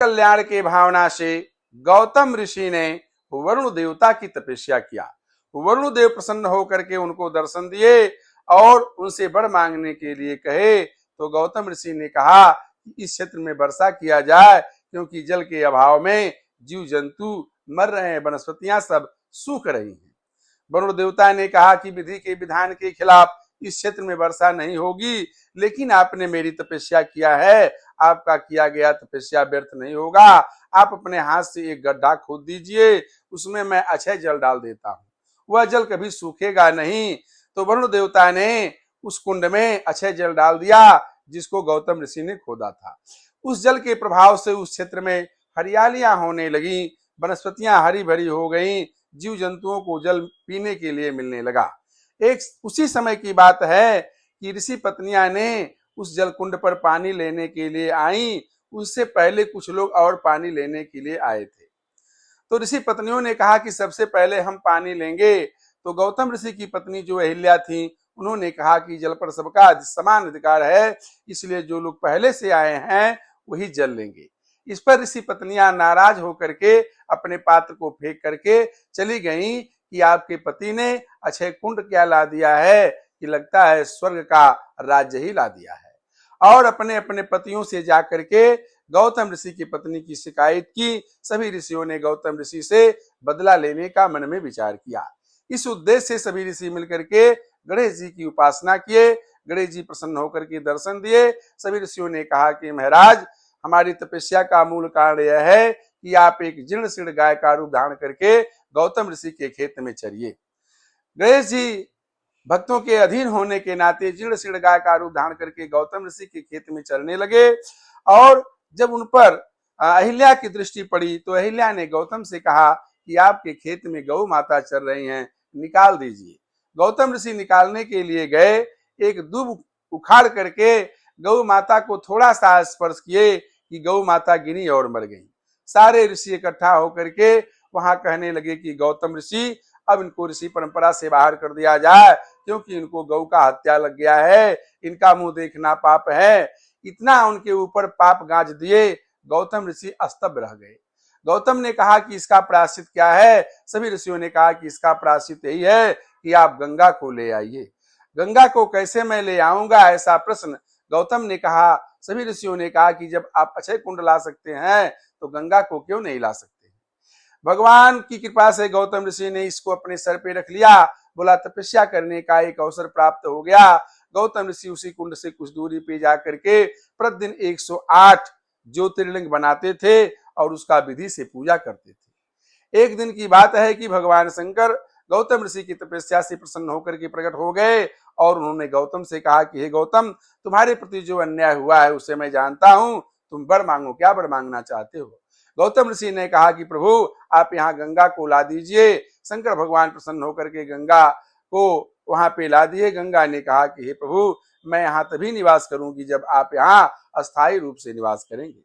कल्याण के भावना से गौतम ऋषि ने वरुण देवता की तपस्या किया। वरुण देव प्रसन्न होकर के उनको दर्शन दिए और उनसे वर मांगने के लिए कहे। तो गौतम ऋषि ने कहा कि इस क्षेत्र में वर्षा किया जाए, क्योंकि जल के अभाव में जीव जंतु मर रहे हैं, वनस्पतियां सब सूख रही हैं। वरुण देवता ने कहा कि विधि के विधान के खिलाफ इस क्षेत्र में वर्षा नहीं होगी, लेकिन आपने मेरी तपस्या किया है, आपका किया गया तपस्या व्यर्थ नहीं होगा। आप अपने हाथ से एक गड्ढा खोद दीजिए, उसमें मैं अक्षय जल डाल देता हूँ, वह जल कभी सूखेगा नहीं। तो वरुण देवता ने उस कुंड में अक्षय जल डाल दिया जिसको गौतम ऋषि ने खोदा था। उस जल के प्रभाव से उस क्षेत्र में हरियालियां होने लगी, वनस्पतियां हरी भरी हो गईं, जीव जंतुओं को जल पीने के लिए मिलने लगा। एक उसी समय की बात है कि ऋषि पत्नियां ने उस जल कुंड पर पानी लेने के लिए आई। उससे पहले कुछ लोग और पानी लेने के लिए आए थे। तो ऋषि पत्नियों ने कहा कि सबसे पहले हम पानी लेंगे। तो गौतम ऋषि की पत्नी जो अहिल्या थी, उन्होंने कहा कि जल पर सबका समान अधिकार है, इसलिए जो लोग पहले से आए हैं वही जल लेंगे। इस पर ऋषि पत्नियां नाराज होकर के अपने पात्र को फेंक करके चली गईं कि आपके पति ने अक्षय कुंड क्या ला दिया है, कि लगता है स्वर्ग का राज्य ही ला दिया है। और अपने अपने पतियों से जाकर के गौतम ऋषि की पत्नी की शिकायत की। सभी ऋषियों ने गौतम ऋषि से बदला लेने का मन में विचार किया। इस उद्देश्य से सभी ऋषि मिलकर के गणेश जी की उपासना किए। गणेश जी प्रसन्न होकर के दर्शन दिए। सभी ऋषियों ने कहा कि महाराज, हमारी तपस्या का मूल कारण यह है कि आप एक जीर्ण शीर्ण गाय का रूप धारण करके गौतम ऋषि के खेत में चरिए। गणेश जी भक्तों के अधीन होने के नाते जीर्ण शीर्ण गाय का रूप धारण करके गौतम ऋषि के खेत में चरने लगे। और जब उन पर अहिल्या की दृष्टि पड़ी तो अहिल्या ने गौतम से कहा कि आपके खेत में गौ माता चर रही हैं, निकाल दीजिए। गौतम ऋषि निकालने के लिए गए, एक दूब उखाड़ करके गौ माता को थोड़ा सा स्पर्श किए कि गौ माता गिरी और मर गई। सारे ऋषि इकट्ठा होकर के वहां कहने लगे कि गौतम ऋषि, अब इनको ऋषि परंपरा से बाहर कर दिया जाए, क्योंकि इनको गौ का हत्या लग गया है, इनका मुंह देखना पाप है। इतना उनके ऊपर पाप गांज दिए, गौतम ऋषि अस्तब्ध रह गए। गौतम ने कहा कि इसका प्रायश्चित क्या है? सभी ऋषियों ने कहा कि इसका प्रायश्चित यही है कि आप गंगा को ले आइए। गंगा को कैसे मैं ले आऊंगा, ऐसा प्रश्न गौतम ने कहा। सभी ऋषियों ने कहा कि जब आप अक्षय कुंड ला सकते हैं तो गंगा को क्यों नहीं ला सकते? भगवान की कृपा से गौतम ऋषि ने इसको अपने सर पे रख लिया। बोला तपस्या करने का एक अवसर प्राप्त हो गया। गौतम ऋषि उसी कुंड से कुछ दूरी पे जाकर के प्रतिदिन 108 ज्योतिर्लिंग बनाते थे और उसका विधि से पूजा करते थे। एक दिन की बात है कि भगवान शंकर गौतम ऋषि की तपस्या से प्रसन्न होकर के प्रकट हो गए और उन्होंने गौतम से कहा कि हे गौतम, तुम्हारे प्रति जो अन्याय हुआ है उसे मैं जानता हूं, तुम वर मांगो, क्या वर मांगना चाहते हो? गौतम ऋषि ने कहा कि प्रभु, आप यहाँ गंगा को ला दीजिए। शंकर भगवान प्रसन्न होकर के गंगा को वहां पे ला दिए। गंगा ने कहा कि हे प्रभु, मैं यहाँ तभी निवास करूंगी जब आप यहाँ अस्थायी रूप से निवास करेंगे।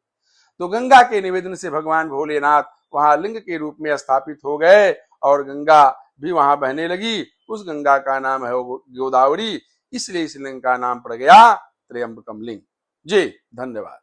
तो गंगा के निवेदन से भगवान भोलेनाथ वहां लिंग के रूप में स्थापित हो गए और गंगा भी वहां बहने लगी। उस गंगा का नाम है गोदावरी, इसलिए इस लिंग का नाम पड़ गया त्र्यंबकम लिंग। जी धन्यवाद।